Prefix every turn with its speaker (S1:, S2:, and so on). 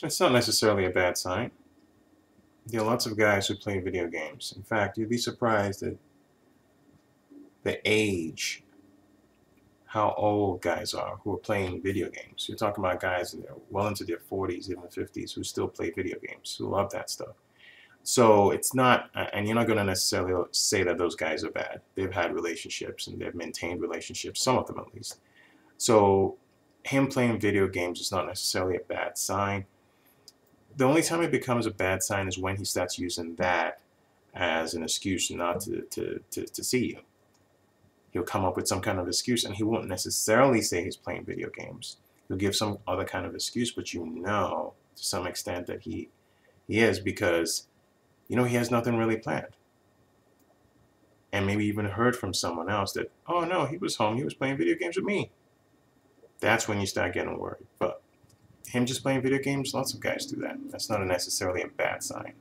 S1: It's not necessarily a bad sign. There are lots of guys who play video games. In fact, you'd be surprised at the age, how old guys are who are playing video games. You're talking about guys in their, well into their 40s, even 50s, who still play video games, who love that stuff. So it's not, and you're not going to necessarily say that those guys are bad. They've had relationships and they've maintained relationships, some of them at least. So him playing video games is not necessarily a bad sign. The only time it becomes a bad sign is when he starts using that as an excuse not to see you. He'll come up with some kind of excuse, and he won't necessarily say he's playing video games. He'll give some other kind of excuse, but you know to some extent that he is, because you know he has nothing really planned. And maybe even heard from someone else that, oh no, he was home, he was playing video games with me. That's when you start getting worried. But him just playing video games, lots of guys do that. That's not necessarily a bad sign.